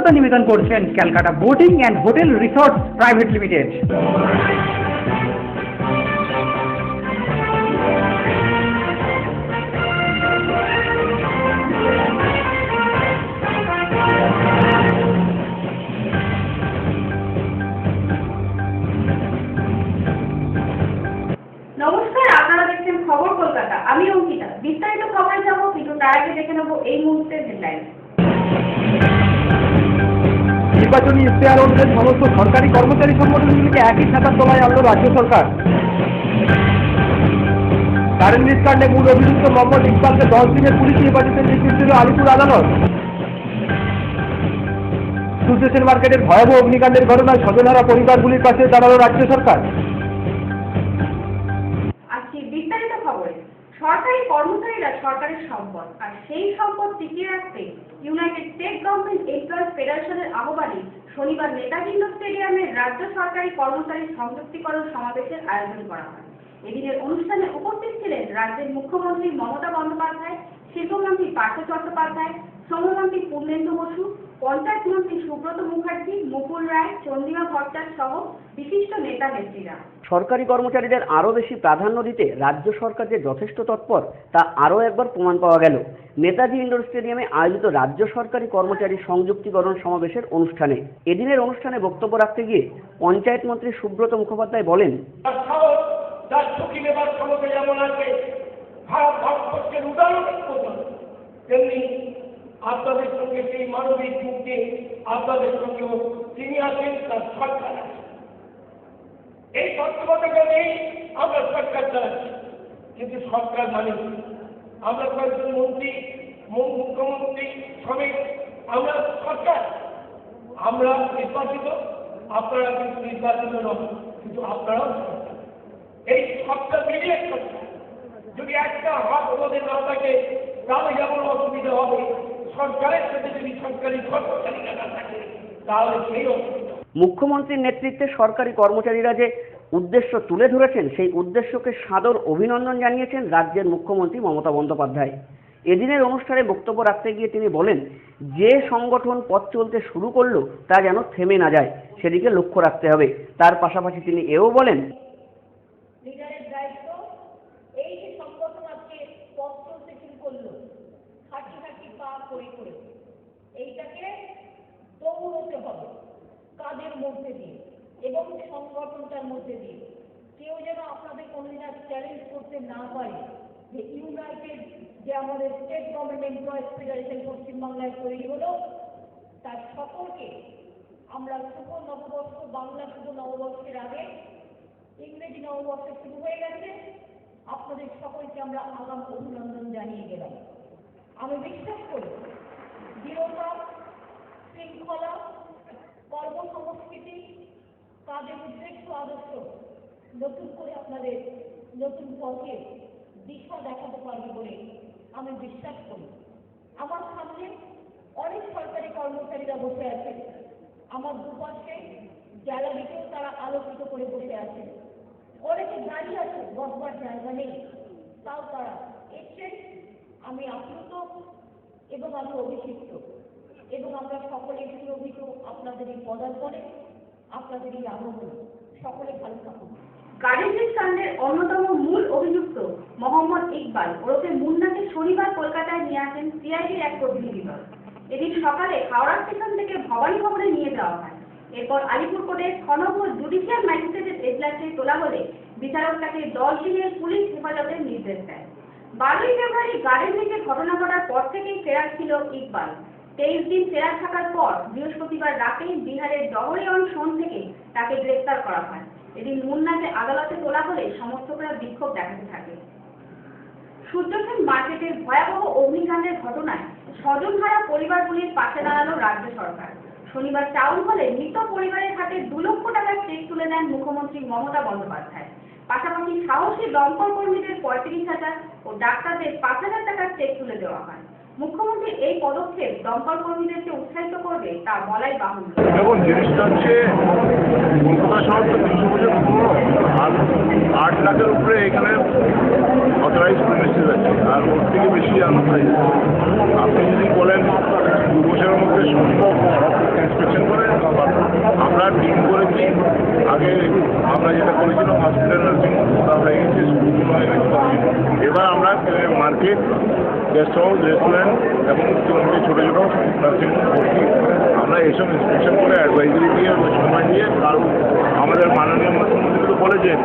কৃতজ্ঞতা নিবেদন করছেন Calcutta boating and hotel resort private limited. নমস্কার, আপনারা দেখছেন খবর কলকাতা। আমি অঙ্কিতা। বিস্তারিত খবরে যাব, কিন্তু তার আগে দেখে নেব এই মুহূর্তের হেডলাইন। নির্বাচনী ইশতেহার অনুযায়ী সমস্ত সরকারি কর্মচারী সংগঠনগুলিকে একই ছাতার তলায় আনল রাজ্য সরকার। কারেন্ট কাণ্ডে মূল অভিযুক্ত মোহাম্মদ ইকবালকে 10 দিনের পুলিশি হেফাজতের নির্দেশ দিল আলিপুর আদালত। সুচেতন মার্কেটের ভয়াবহ অগ্নিকাণ্ডের ঘটনায় স্বজনহারা পরিবারগুলির পাশে দাঁড়ালো রাজ্য সরকার। আজকে বিস্তারিত খবরে, সরকারি কর্মচারীরা সরকারের সম্পদ, আর সেই সম্পদ টিকিয়ে রাখতে ইউনাইটেড স্টেট গভর্নমেন্ট এমপ্লয়িজ ফেডারেশনের আহ্বানে শনিবার নেতাজি ইন্ডোর স্টেডিয়ামে রাজ্য সরকারি কর্মচারী সংযুক্তিকরণ সমাবেশের আয়োজন করা হয়। এদিনের অনুষ্ঠানে উপস্থিত ছিলেন রাজ্যের মুখ্যমন্ত্রী মমতা বন্দ্যোপাধ্যায়, শিল্পমন্ত্রী পার্থ চট্টোপাধ্যায়, শ্রমমন্ত্রী পূর্ণেন্দু বসু, পঞ্চায়েত মন্ত্রী সুব্রত মুখার্জি, মুকুল রায়, চন্দ্রিমা ভট্টাচার্য সহ বিশিষ্ট নেতা নেত্রীরা। সরকারি কর্মচারীদের আরও বেশি প্রাধান্য দিতে রাজ্য সরকার যে যথেষ্ট তৎপর তা আরও একবার প্রমাণ পাওয়া গেল নেতাজি ইন্ডোর স্টেডিয়ামে আয়োজিত রাজ্য সরকারি কর্মচারী সংযুক্তিকরণ সমাবেশের অনুষ্ঠানে। এদিনের অনুষ্ঠানে বক্তব্য রাখতে গিয়ে পঞ্চায়েত মন্ত্রী সুব্রত মুখোপাধ্যায় বলেন, আপনাদের সঙ্গে সেই মানবিক যুগে আপনাদের সঙ্গেও তিনি আছেন, তার সরকার আছে। এই তত্ত্বাবধানকে নেই আমরা সরকার চালাচ্ছি, কিন্তু সরকার মানে আমরা কয়েকজন মন্ত্রী, মুখ্যমন্ত্রী সমেত আমরা সরকার, আমরা নির্বাচিত, আপনারা কিন্তু নির্বাচিত নন, কিন্তু আপনারাও সরকার। এই সরকার মিলিয়ে সরকার, যদি একটা হাত আমাদের না থাকে তাহলে যেমন অসুবিধা হবে, সরকারের সাথে যদি সরকারি কর্মচারীরা না থাকে তাহলে সেই অসুবিধা। মুখ্যমন্ত্রীর নেতৃত্বে সরকারি কর্মচারীরা যে উদ্দেশ্য তুলে ধরেছেন সেই উদ্দেশ্যকে সাদর অভিনন্দন জানিয়েছেন রাজ্যের মুখ্যমন্ত্রী মমতা বন্দ্যোপাধ্যায়। এদিনের অনুষ্ঠানে বক্তব্য রাখতে গিয়ে তিনি বলেন, যে সংগঠন পথ চলতে শুরু করলো তা যেন থেমে না যায়, সেদিকে লক্ষ্য রাখতে হবে। তার পাশাপাশি তিনি এও বলেন, লিডারের দায়িত্ব এই যে সংগঠন আজকে পথ চলতে শুরু করলো হাঁটি পা করে করে, এইটাকে দৌড়তে হবে কাজের মধ্যে দিয়ে এবং সংগঠনটার মধ্যে দিয়ে। কেউ যেন আপনাদের কোনোদিন আর চ্যালেঞ্জ করতে না পারে যে ইউনাইটেড যে আমাদের স্টেট গভর্নমেন্ট এমপ্লয়িজ ফেডারেশন পশ্চিমবাংলায় তৈরি হলো, তার সকলকে আমরা শুভ নববর্ষ, বাংলা শুভ নববর্ষের আগে ইংরেজি নববর্ষ শুরু হয়ে গেছে, আপনাদের সকলকে আমরা আগাম অভিনন্দন জানিয়ে গেলাম। আমি বিশ্বাস করি দৃঢ়তা, শৃঙ্খলা, কর্মসংস্কৃতি, কাজের উদ্দেশ্য, আদর্শ নতুন করে আপনাদের নতুন পথে দিশা দেখাতে পারবে বলে আমি বিশ্বাস করি। আমার সামনে অনেক সরকারি কর্মচারীরা বসে আছে, আমার দুপাশে গ্যালারিতেও তারা আলোকিত করে বসে আছে, অনেকে দাঁড়িয়ে আছে, বসবার জায়গা নেই, তাও তারা এসছেন। আমি আপ্লুত এবং আমি অভিষিক্ত, এবং আমরা সকলে সুরভিত আপনাদের এই পদার্পণে, আপনাদের এই আগমনে। সকলে ভালো থাকুন। গাড়ির কাণ্ডের অন্যতম মূল অভিযুক্ত মোহাম্মদ ইকবাল ওরফে মুন্নাকে শনিবার কলকাতায় নিয়ে আসেন সিআইডির এক প্রতিনিধি দল। এদিন সকালে হাওড়া স্টেশন থেকে ভবানী ভবনে নিয়ে যাওয়া হয়। এরপর আলিপুর কোর্টের 6 নম্বর জুডিশিয়াল ম্যাজিস্ট্রেটের এজলাসে তোলা হলে বিচারক তাকে 10 দিনের পুলিশ হেফাজতের নির্দেশ দেয়। 12ই ফেব্রুয়ারি গাড়ির নিচে ঘটনা ঘটার পর থেকেই ফেরার ছিল ইকবাল। 23 দিন ফেরার থাকার পর বৃহস্পতিবার রাতে বিহারের ডহরিয়ন থেকে তাকে গ্রেফতার করা হয়। এদিন মুন্নাকে আদালতে তোলা হলে সমর্থকরা বিক্ষোভ দেখাতে থাকে। সূর্যসেন মার্কেটের ভয়াবহ অগ্নিকাণ্ডের ঘটনায় স্বজনহারা পরিবারগুলির পাশে দাঁড়ালো রাজ্য সরকার। শনিবার টাউন হলে মৃত পরিবারের হাতে 2 লক্ষ টাকার চেক তুলে দেন মুখ্যমন্ত্রী মমতা বন্দ্যোপাধ্যায়। পাশাপাশি সাহসী দমকল কর্মীদের 35,000 ও ডাক্তারদের 5,000 টাকার চেক তুলে দেওয়া হয়। মুখ্যমন্ত্রীর এই পদক্ষেপ দমকল কর্মীদেরকে উৎসাহিত করবে তা বলাই বাহুল্য। দেখুন, জিনিসটা হচ্ছে কলকাতা শহর তো 300 বছর পুরনো, আর 8 লাখের উপরে এখানে অথরাইজ প্রেমিসেস আছে, আর ওর থেকে বেশি আনঅথরাইজ। আপনি যদি বলেন 2 বছরের মধ্যে সম্ভব যেটা করেছিল হসপিটাল নার্সিং হোম ওটা হয়ে গেছে, স্কুলগুলো হয়ে গেছে। এবার আমরা মার্কেট, গেস্ট হাউস, রেস্টুরেন্ট এবং ছোটো ছোটো নার্সিং হোম করছি। আমরা এসব ইন্সপেকশন করে অ্যাডভাইজারি দিয়ে সময় দিয়ে, কারণ আমাদের মাননীয় মুখ্যমন্ত্রী তো বলেছেন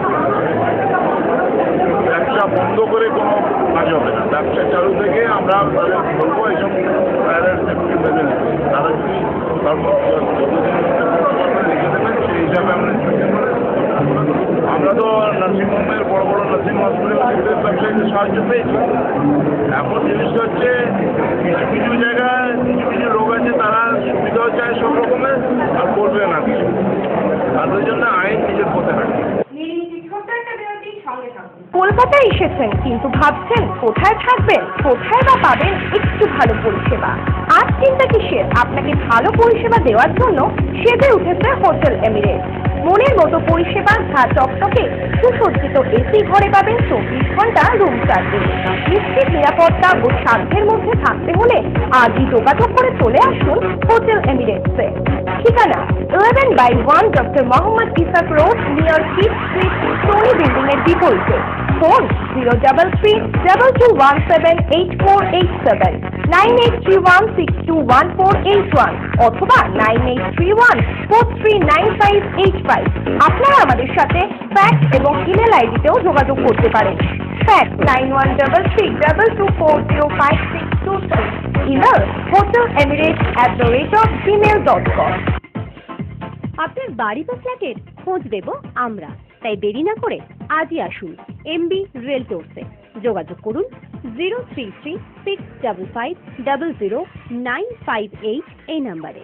ব্যবসা বন্ধ করে কোনো কাজ হবে না, ব্যবসা চালু থেকে আমরা তাদের বলবো এইসব প্রাইভেট সেক্টর বেঁধে নেবে। তারা যদি লিখে দেবেন সেই হিসাবে আমরা ইন্সপেকশন করে। আমরা তো নার্সিংহোমের বড় বড় নার্সিং হসপিটালের ব্যবসায়ীদের সাহায্য পেয়েছি। এখন জিনিসটা হচ্ছে কিছু কিছু জায়গায় কিছু কিছু রোগ আছে, তারা সুবিধাও চায় সব রকমের আর করবে না কিছু, আর ওই জন্য আইন নিজের পথে রাখে। ছোট্ট একটা বিরতির সঙ্গে থাকুন। কলকাতায় এসেছেন কিন্তু ভাবছেন কোথায় থাকবেন, কোথায় বা পাবেন একটু ভালো পরিষেবা। আর চিন্তা কিসের, আপনাকে ভালো পরিষেবা দেওয়ার জন্য সেজে উঠেছে হোটেল এমিরেটস। মনের মতো পরিষেবা, ঘা চকচকে সুসজ্জিত এসি ঘরে পাবেন 24 ঘন্টা রুম সার্ভিস। নিশ্চিত নিরাপত্তা ও সাধ্যের মধ্যে থাকতে হলে আজই যোগাযোগ করে চলে আসুন হোটেল এমিরেটসে। ঠিকানা 11/1 doctor Mohammad Ishaq road, near Kyd street, Sony building এর বিপরীতে। ফোন 033178487, 9831621481 অথবা 9831439585। আপনারা আমাদের সাথে ফ্যাক্স এবং ইমেল আইডিতেও যোগাযোগ করতে পারেন। Fax 913322405623, email hotelemirates@gmail.com। আপনার বাড়ি বা ফ্ল্যাটের খোঁজ দেব আমরা, তাই দেরি না করে আজই আসুন এমবি রিয়েলটরসে। যোগাযোগ করুন 033655000958 এই নাম্বারে।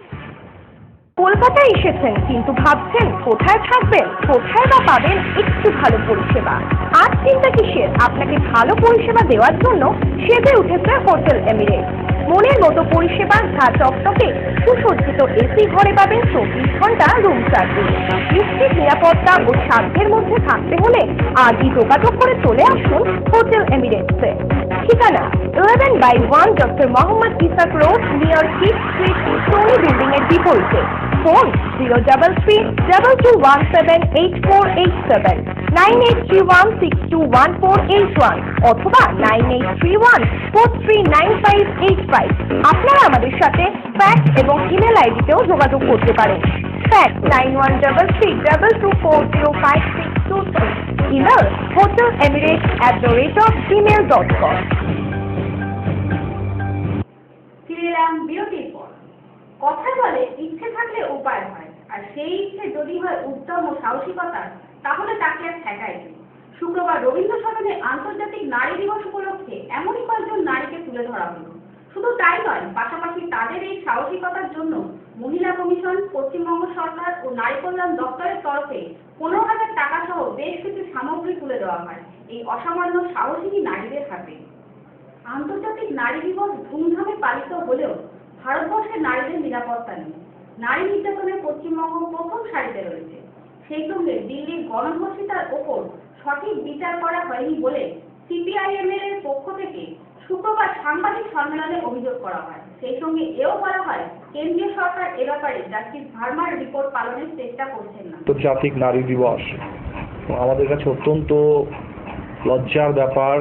কলকাতায় এসেছেন কিন্তু ভাবছেন কোথায় থাকবেন, কোথায় বা পাবেন একটু ভালো পরিষেবা। আর চিন্তা কিসের, আপনাকে ভালো পরিষেবা দেওয়ার জন্য সেজে উঠেছে হোটেল এমিরেটস। মনের মতো পরিষেবা, ঘা চকচকে সুসজ্জিত এসি ঘরে পাবেন 24 ঘন্টা রুম সার্ভিস। নিশ্চিত নিরাপত্তা ও সাধ্যের মধ্যে থাকতে হলে আজই যোগাযোগ করে চলে আসুন হোটেল এমিরেটসে। ঠিকানা 11/1 doctor Mohammad Ishaq road, near Kyd street, Sony building এর বিপরীতে। ফোন 03322178487, 9831621481 অথবা 9831439585। আপনারা আমাদের সাথে ফ্যাক্স এবং ইমেল আইডিতেও যোগাযোগ করতে পারেন। Fax 913322405623, email hotelemirates@gmail.com। ফিরে এলাম বিরতির পর। কথা বলে ইচ্ছে থাকলে উপায় হয়, আর সেই ইচ্ছে যদি হয় উদ্যম ও সাহসিকতার, তাহলে তাকে আর ঠেকায় কি। শুক্রবার রবীন্দ্র সদনে আন্তর্জাতিক নারী দিবস উপলক্ষে এমনই কয়েকজন নারীকে তুলে ধরা হলো। শুধু তাই নয়, পাশাপাশি তাদের এই সাহসিকতার জন্য মহিলা কমিশন, পশ্চিমবঙ্গ সরকার ও নারী কল্যাণ দপ্তরের তরফে 15,000 টাকা সহ বেশ কিছু সামগ্রী তুলে দেওয়া হয় এই অসামান্য সাহসী নারীদের হাতে। আন্তর্জাতিক নারী দিবস ধুমধামে পালিত হলেও ভারতবর্ষের নারীদের নিরাপত্তা নেই। নারী নির্যাতনে পশ্চিমবঙ্গ প্রথম সারিতে রয়েছে। সেই সঙ্গে দিল্লির গণধর্ষিতার ওপর সঠিক বিচার করা হয়নি বলে সিপিআইএম এর পক্ষ থেকে শুক্রবার সাংবাদিক সম্মেলনে অভিযোগ করা হয়। সেই সঙ্গে এও বলা হয় কেন্দ্রীয় সরকার এ ব্যাপারে জাস্টিস ভার্মার রিপোর্ট পালনের চেষ্টা করছেন না। আন্তর্জাতিক নারী দিবস আমাদের কাছে অত্যন্ত লজ্জার ব্যাপার।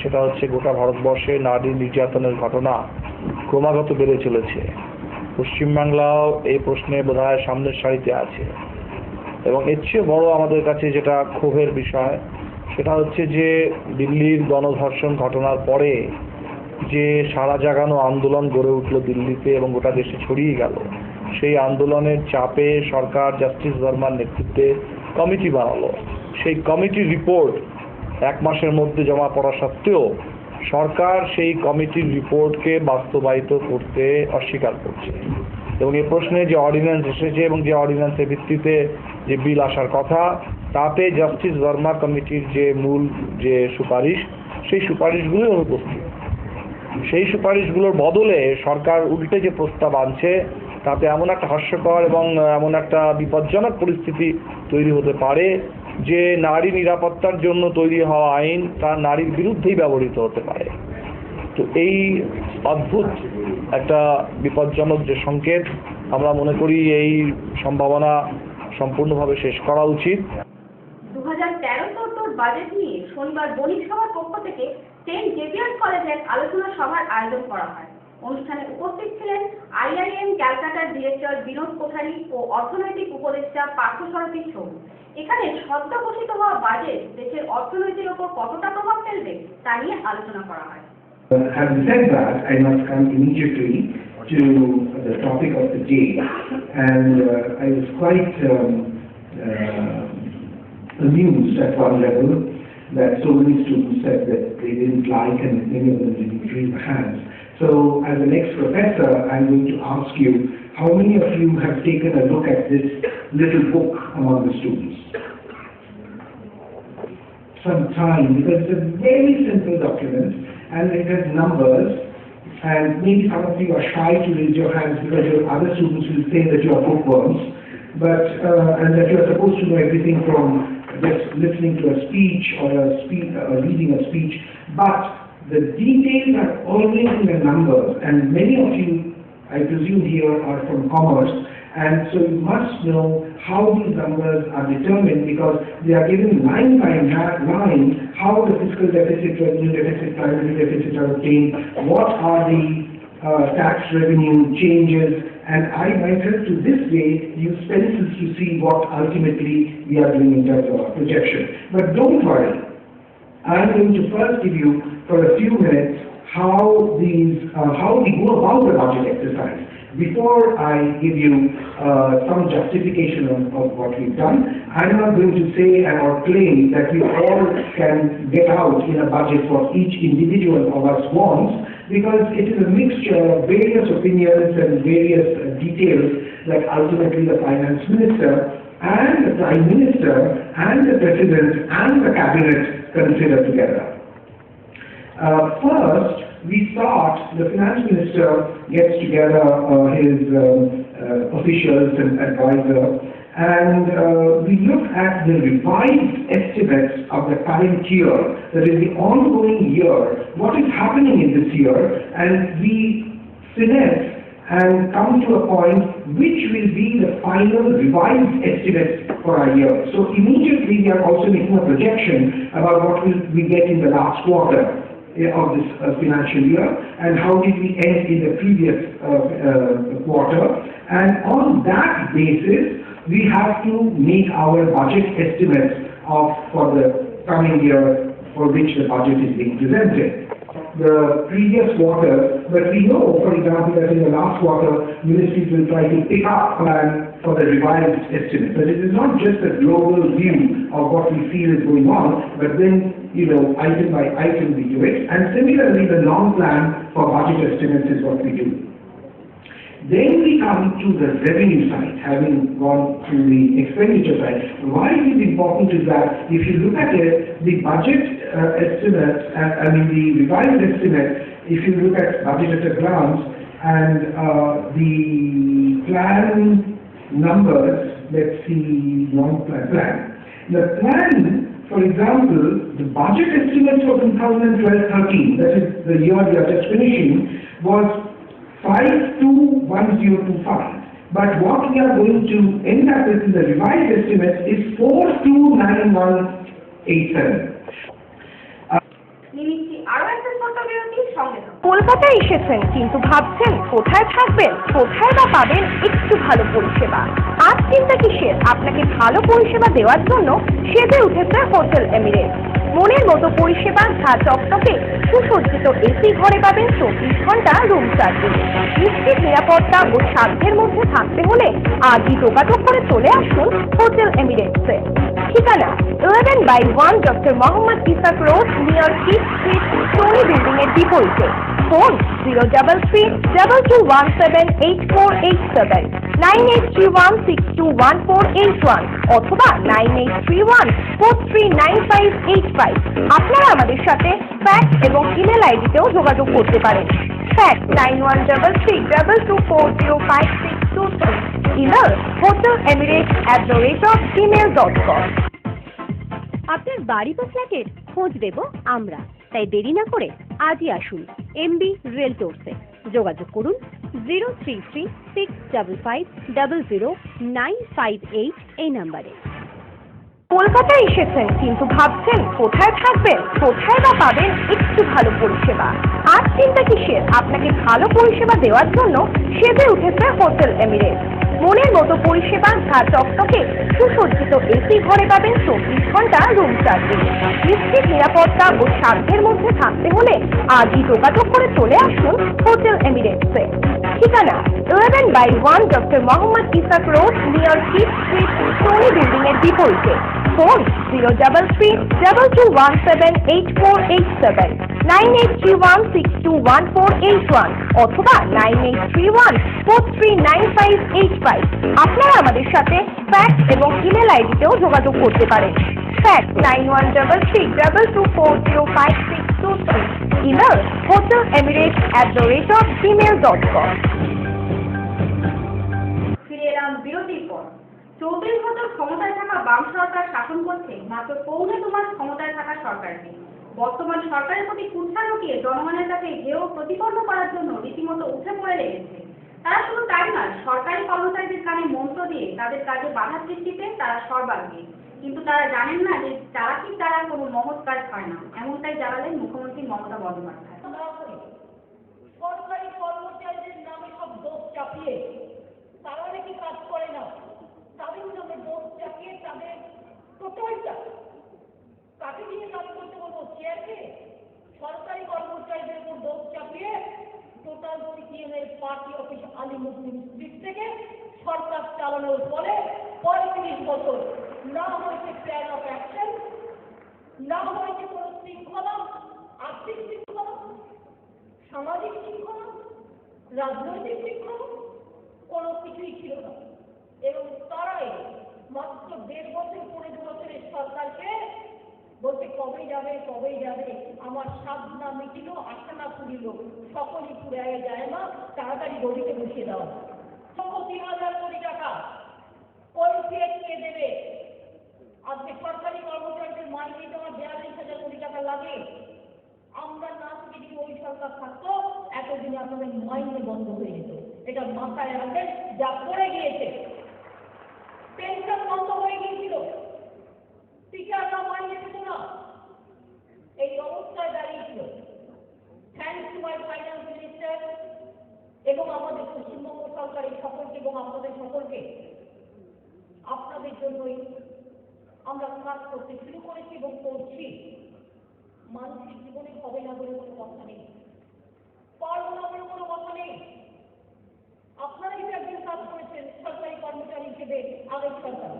সেটা হচ্ছে গোটা ভারতবর্ষে নারী নির্যাতনের ঘটনা ক্রমাগত বেড়ে চলেছে। পশ্চিমবাংলাও এই প্রশ্নে বোধহয় সামনের সারিতে আছে। এবং এর চেয়ে বড় আমাদের কাছে যেটা ক্ষোভের বিষয়, সেটা হচ্ছে যে দিল্লির গণধর্ষণ ঘটনার পরে যে সারা জাগানো আন্দোলন গড়ে উঠল দিল্লিতে এবং গোটা দেশে ছড়িয়ে গেল, সেই আন্দোলনের চাপে সরকার জাস্টিস ভার্মার নেতৃত্বে কমিটি বানালো। সেই কমিটির রিপোর্ট 1 মাসের মধ্যে জমা পড়া সত্ত্বেও সরকার সেই কমিটির রিপোর্টকে বাস্তবায়িত করতে অস্বীকার করছে। এবং এই প্রশ্নে যে অর্ডিন্যান্স এসেছে এবং যে অর্ডিন্যান্সের ভিত্তিতে যে বিল আসার কথা, তাতে জাস্টিস ভার্মা কমিটির যে মূল যে সুপারিশ, সেই সুপারিশগুলো অনুপস্থিত। সেই সুপারিশগুলোর বদলে সরকার উল্টে যে প্রস্তাব আনছে, তাতে এমন একটা হাস্যকর এবং এমন একটা বিপজ্জনক পরিস্থিতি তৈরি হতে পারে যে নারী নিরাপত্তার জন্য তৈরি হওয়া আইন তা নারীর বিরুদ্ধেই ব্যবহৃত হতে পারে। তো এই অদ্ভুত একটা বিপজ্জনক যে সংকেত, আমরা মনে করি এই সম্ভাবনা সম্পূর্ণভাবে শেষ করা উচিত। বাজেট নিয়ে শনিবার বণিক সভার পক্ষ থেকে সেন্ট জেভিয়ার্স কলেজে এক আলোচনা সভার আয়োজন করা হয়। অনুষ্ঠানে উপস্থিত ছিলেন IIM ক্যালকাটার ডিরেক্টর বিনোদ কোঠারি ও অর্থনৈতিক উপদেষ্টা পার্থসারথী সোম। এখানে সদ্য ঘোষিত হওয়া বাজেট দেশের অর্থনীতির ওপর কতটা প্রভাব ফেলবে তা নিয়ে আলোচনা করা হয়। Having said that, I must come immediately to the topic of the day, and I was quite amused at one level that so many students said that they didn't like and many of them didn't raise their hands. So as an ex-professor, I'm going to ask you, how many of you have taken a look at this little book among the students? Some time, because it's a very simple document and it has numbers, and maybe some of you are shy to raise your hands because your other students will say that you are bookworms, but and that you are supposed to know everything from just listening to a speech or reading a speech, but the details are always in the numbers, and many of you, I presume here, are from commerce, and so you must know how these numbers are determined, because they are given line by line how the fiscal deficit, revenue deficit, primary deficit are obtained, what are the tax revenue changes, and I myself to this day use pencils to see what ultimately we are doing in terms of our projection. But don't worry, I am going to first give you for a few minutes how we go about the budget exercise. Before I give you some justification of what we've done, I'm not going to say or claim that we all can get out in a budget what each individual of us wants, because it is a mixture of various opinions and various details that ultimately the finance minister and the prime minister and the president and the cabinet consider together. First, we start, the finance minister gets together his officials and advisor, and we look at the revised estimates of the current year, that is the ongoing year, what is happening in this year, and we finesse and come to a point which will be the final revised estimates for our year. So immediately we are also making a projection about what will we get in the last quarter of this financial year, and how did we end in the previous quarter, and on that basis we have to make our budget estimates for the coming year for which the budget is being presented. The previous quarter, but we know, for example, that in the last quarter ministries will try to pick up plan for the revised estimate. But it is not just a global view of what we feel is going on, but then, item by item we do it. And similarly, the long plan for budget estimates is what we do. Then we come to the revenue side, having gone through the expenditure side. Why it is important is that if you look at it, the budget estimates, the revised estimate, if you look at budget at a glance, and the plan numbers, let's see, plan. The plan, for example, the budget estimate for 2012-13, that is the year we are just finishing, was 521025. But what we are going to end up with in the revised estimate is 429187. কলকাতায় এসেছেন কিন্তু ভাবছেন কোথায় থাকবেন, কোথায় বা পাবেন একটু ভালো পরিষেবা। আজ চিন্তা কিসের, আপনাকে ভালো পরিষেবা দেওয়ার জন্য সেজে উঠেছে হোটেল এমিরেটস। মনের মতো পরিষেবা, ঝা চকচকে সুসজ্জিত এসি ঘরে পাবেন 24 ঘন্টা রুম সার্ভিস। নিশ্চিত নিরাপত্তা ও সাধ্যের মধ্যে থাকতে হলে আজই যোগাযোগ করে চলে আসুন হোটেল এমিরেটসে। ঠিকানা 11/1 doctor Mohammad Ishaq road, near 5th street, Sony building এর বিপরীতে। ফোন 033-2217-8487, 9831621481 অথবা 9831439585। আপনারা আমাদের সাথে ফ্যাক্স এবং ইমেল আইডিতেও যোগাযোগ করতে পারেন। Fax 913322405623, email hotelemirates@gmail.com। আপনার বাড়ি বা ফ্ল্যাটের খোঁজ দেব আমরা, তাই দেরি না করে আজই আসুন MB রিয়েলটরসে। যোগাযোগ করুন 03365500958 এই নাম্বারে। কলকাতায় এসেছেন কিন্তু ভাবছেন কোথায় থাকবেন, কোথায় বা পাবেন একটু ভালো পরিষেবা। আর চিন্তা কিসের, আপনাকে ভালো পরিষেবা দেওয়ার জন্য সেজে উঠেছে হোটেল এমিরেটস। মনের মতো পরিষেবা, ঘা চকচকে সুসজ্জিত এসি ঘরে পাবেন 24 ঘন্টা রুম সার্ভিস। নিশ্চিত নিরাপত্তা ও সাধ্যের মধ্যে থাকতে হলে আজই যোগাযোগ করে চলে আসুন হোটেল এমিরেটসে। ঠিকানা 11/1 doctor Mohammad Ishaq road, near Kyd street, Sony building এর বিপরীতে। ফোন 033178487, 9831621481 অথবা 9831439585। আপনারা আমাদের সাথে ফ্যাক্স এবং ইমেল আইডিতেও যোগাযোগ করতে পারেন। Fax 913322405623, email hotelemirates@gmail.com। ফিরে এলাম বিরতির পর। 34 বছর ক্ষমতায় থাকা বাম সরকার শাসন করছে মাত্র 2.5 মাস ক্ষমতায় থাকা সরকারকে। বর্তমান সরকারের প্রতি কুৎসা ঢুকিয়ে জনগণের কাছে হেয় প্রতিপন্ন করার জন্য রীতিমতো উঠে পড়ে লেগেছে। তারা শুধু তাই নয়, সরকারি কর্মচারীদের কানে মন্ত্র দিয়ে তাদের কাজে বাধা সৃষ্টিতে তারা সর্বাগ্রে। কিন্তু তারা জানেন না যে তারা কোনো মহৎ কাজ হয় না। এমনটাই জানালেন মুখ্যমন্ত্রী মমতা বন্দ্যোপাধ্যায়। সরকারি কর্মচারীদের নামে সব দোষ চাপিয়ে তারা নাকি কাজ করে না, তাদের নামে দোষ চাপিয়ে তাদের টোটালটা কাকে নিয়ে কাজ করতে বলবো? চেয়ারকে? সরকারি কর্মচারীদের উপর দোষ চাপিয়ে টোটাল সিপিএম এর পার্টি অফিস আলিমুদ্দিন স্ট্রিট থেকে সরকার চালানোর ফলে 35 বছর না হয়েছে প্ল্যান অফ অ্যাকশন, না হয়েছে কোনো শৃঙ্খলা, আর্থিক শৃঙ্খলা, সামাজিক শৃঙ্খলা, রাজনৈতিক শৃঙ্খলা, কোনো কিছুই ছিল না। এবং তারাই মাত্র 1.5 বছর পরে 2 বছরের সরকারকে বলতে কবে যাবে আমার স্বাদ না মিটিল, আশা না পুরিল, সকলই পুরায় যায় না, তাড়াতাড়ি গদিতে বসিয়ে দেওয়া। 3,000 কোটি টাকা কলফিয়েট কে দেবে? আজকে সরকারি কর্মচারীদের মাইনে দেওয়া 42,000 কোটি টাকা লাগে। আমরা না থেকে যদি ওই সরকার থাকতো এতদিনে আপনাদের মাইনে বন্ধ হয়ে যেত। এটা মাথায় রাখবেন, যা করে গিয়েছে। পেনশন বন্ধ হয়ে গিয়েছিল, টিচাররা মাইনে দিত না, এই অবস্থায় দাঁড়িয়েছিল। Thanks to my finance minister এবং আমাদের পশ্চিমবঙ্গ সরকারের সকলকে এবং আপনাদের সকলকে, আপনাদের জন্যই আমরা কাজ করতে শুরু করেছি এবং করছি। মানুষের জীবনে হবে না বলে কোনো কথা নেই, পারবো না বলে কোনো কথা নেই। আপনারাই তো একদিন কাজ করেছেন সরকারি কর্মচারী হিসেবে আগের সরকার,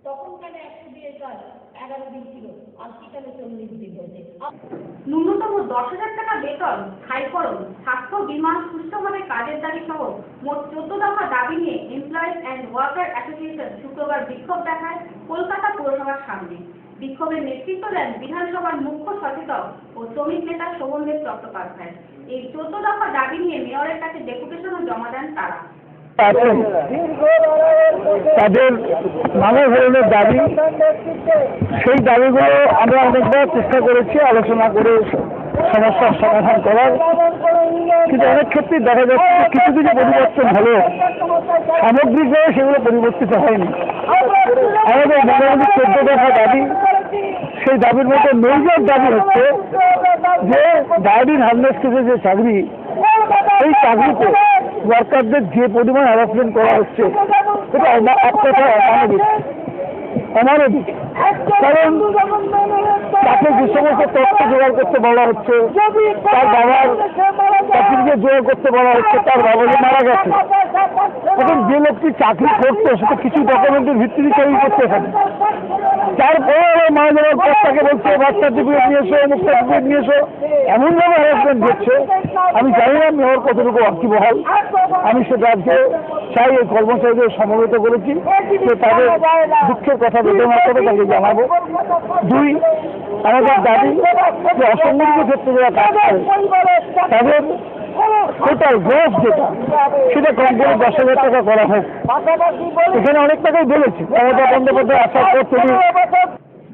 তখন কেন 100 দিনের কাজ 11 দিন ছিল, আর কি কেন 40 দিন হয়েছে? ন্যূনতম 10,000 টাকা বেতন, স্থায়ীকরণ, স্বাস্থ্য বীমা, সুষ্ঠুভাবে কাজের দাবি সহ মোট 14 দফা দাবি নিয়ে এমপ্লয়িজ অ্যান্ড ওয়ার্কার অ্যাসোসিয়েশন শুক্রবার বিক্ষোভ দেখায় কলকাতা পুরসভার সামনে। বিক্ষোভের নেতৃত্ব দেন বিধানসভার মুখ্য সচেতক ও শ্রমিক নেতা শোভনদেব চট্টোপাধ্যায়। এই 14 দফা দাবি নিয়ে মেয়রের কাছে ডেপুটেশনও জমা দেন তারা। তাদের নানা ধরনের দাবি, সেই দাবিগুলো আমরা অনেকবার চেষ্টা করেছি আলোচনা করে সমস্যার সমাধান করার, কিন্তু অনেক ক্ষেত্রে দেখা যাচ্ছে কিছু কিছু পরিবর্তন হলেও সামগ্রিকভাবে সেগুলো পরিবর্তিত হয়নি। আমাদের মোটামুটি 14 দফা দাবি, সেই দাবির মধ্যে মেজর দাবি হচ্ছে যে গার্ডিয়ান হার্নেস থেকে যে চাকরি, এই চাকরিতে ওয়ার্কারদের যে পরিমাণ হ্যারাসমেন্ট করা হচ্ছে এটা এক কথায় অমানবিক। কারণ তাকে যে সমস্ত তথ্য জোগাড় করতে বলা হচ্ছে, তার বাবার চাকরিকে জোগাড় করতে বলা হচ্ছে, তার বাবা যে মারা গেছে, এখন যে লোকটি চাকরি করতো সেটা কিছু ডকুমেন্টের ভিত্তিতে চাকরি করতে পারে, তারপরে মারা যাওয়ার পর তাকে বলছে বার্থ সার্টিফিকেট নিয়ে এসো, মুখ সার্টিফিকেট নিয়ে এসো, এমনভাবে হ্যারাসমেন্ট করছে। আমি জানি না মেয়র কতটুকু ওয়াকিবহাল, আমি সেটা আজকে চাই এই কর্মচারীদের সমবেত করেছি যে তাদের দুঃখের কথা বেদনা করে তাকে জানাবো। 2, আমাদের দাবি যে অসংগঠিত ক্ষেত্রে যারা কাজ করে তাদের টোটাল গ্রোথ যেটা, সেটা কম করে 10,000 টাকা করা হোক। এখানে অনেক টাকাই বলেছি, মমতা বন্দ্যোপাধ্যায় আসার পর তিনি।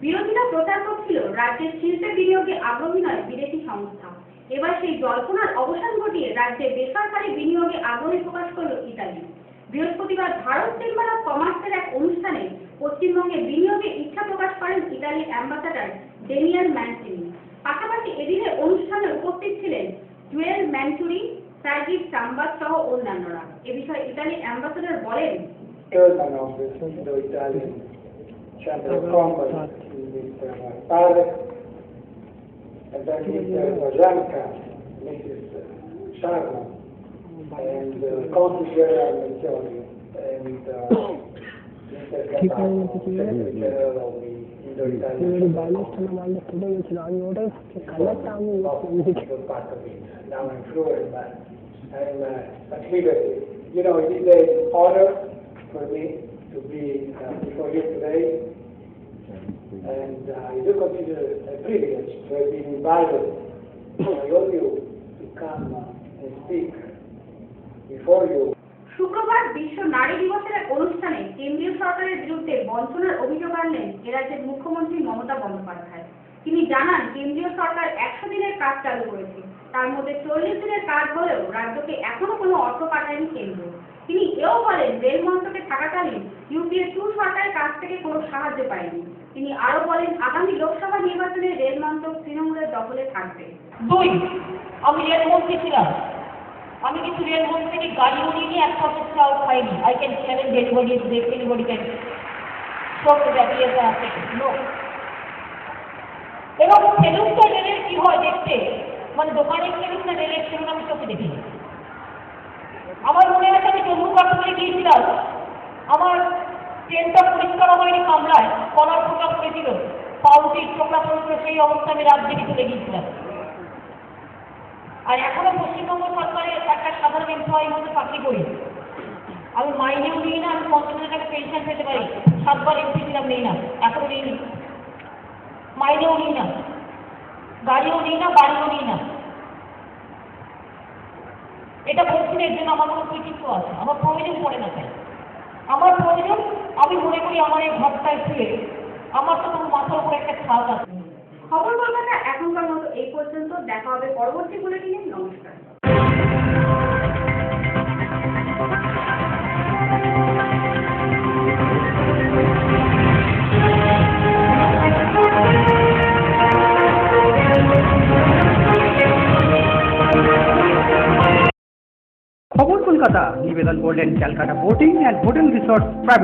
বিরোধীরা প্রচার করছিল রাজ্যের শিল্পে বিনিয়োগে আগ্রহী নয় বিদেশি সংস্থা। এবার সেই জল্পনার অবসান ঘটিয়ে রাজ্যে বেসরকারি বিনিয়োগে আগ্রহী প্রকাশ করল ইতালি। বৃহস্পতিবার ভারত চেম্বার অফ কমার্সের এক অনুষ্ঠানে পশ্চিমবঙ্গে বিনিয়োগের ইচ্ছা প্রকাশ করেন ইতালির অ্যাম্বাসাডার ডেনিয়াল ম্যানচিনি। পাশাপাশি এদিনের অনুষ্ঠানে উপস্থিত ছিলেন জুয়েল ম্যানচুরি, সার্জিস চাম্বাস সহ অন্যান্যরা। এ বিষয়ে ইতালির অ্যাম্বাসাডার বলেন, Chairman of the Indo-Italian Chamber of Commerce, Mr. Pare, and then Mr. Vajanka, Mrs. Sharma, and Consul General Menzioni, and Mr. Gattaro, Secretary General of the Indo-Italian Chamber of part of it. Now I'm fluent, but I'm at liberty. You know, it is an honor for me to be before you today, and I do consider a privilege to have been invited by all you to come and speak before you. শুক্রবার বিশ্ব নারী দিবসের এক অনুষ্ঠানে কেন্দ্রীয় সরকারের বিরুদ্ধে বঞ্চনার অভিযোগ আনলেন রাজ্যের মুখ্যমন্ত্রী মমতা বন্দ্যোপাধ্যায়। তিনি জানান, কেন্দ্রীয় সরকার 100 দিনের কাজ চালু করেছে, তার মধ্যে 40 দিনের কাজ হলেও রাজ্যকে এখনো কোনো অর্থ পাঠায়নি কেন্দ্র। তিনি এও বলেন, রেল মন্ত্রকে থাকাকালীন ইউপিএ 2 সরকারের কাছ থেকে কোনো সাহায্য পায়নি। তিনি আরো বলেন, আগামী লোকসভা নির্বাচনে রেল মন্ত্রক তৃণমূলের দখলে থাকবে। 2, আমি রেলমন্ত্রী ছিলাম, আমি কিন্তু রেলমন্ত্রী থেকে গাড়িও নিয়ে 1 পয়সাও খাইনি। I can challenge anybody, anybody can show that he has no. এবং সেলুনটা রেলের কি হয় দেখতে, মানে দোকানে সেলুন না রেলের সেলুন আমি চোখে দেখিনি। আমার মনে আছে আমি জম্মু কাশ্মীরে গিয়েছিলাম, আমার ট্রেনটা পরিষ্কার হয়নি, কামরায় কলার ফোটা পড়েছিল, পাউটির ছোকরা পড়েছিল, সেই অবস্থা আমি রাজনীতি চলে গিয়েছিলাম। আর এখনো পশ্চিমবঙ্গ সরকারের একটা সাধারণ এমপ্লয়ির মধ্যে চাকরি করি, আমি মাইনেও নিই না, আমি 50,000 টাকা পেনশন পেতে পারি, 7 বার এমপি ছিলাম, নেই না, এখনো নিই, মাইনেও নিই না, গাড়িও নিই না, বাড়িও নিই না। এটা বলছি না এর জন্য আমার কোনো কৃতিত্ব আছে, আমার প্রয়োজন পড়ে না। তাই আমার প্রয়োজন, আমি মনে করি আমার এই ঘরটায় শুয়ে আমার তো কোনো মাথার উপরে একটা ছাদ আছে। খবর কলকাতা এখনকার মতো এই পর্যন্ত। দেখা হবে পরবর্তী বুলেটিনে। নমস্কার। খবর কলকাতা নিবেদন করলেন Calcutta boating and hotel resort private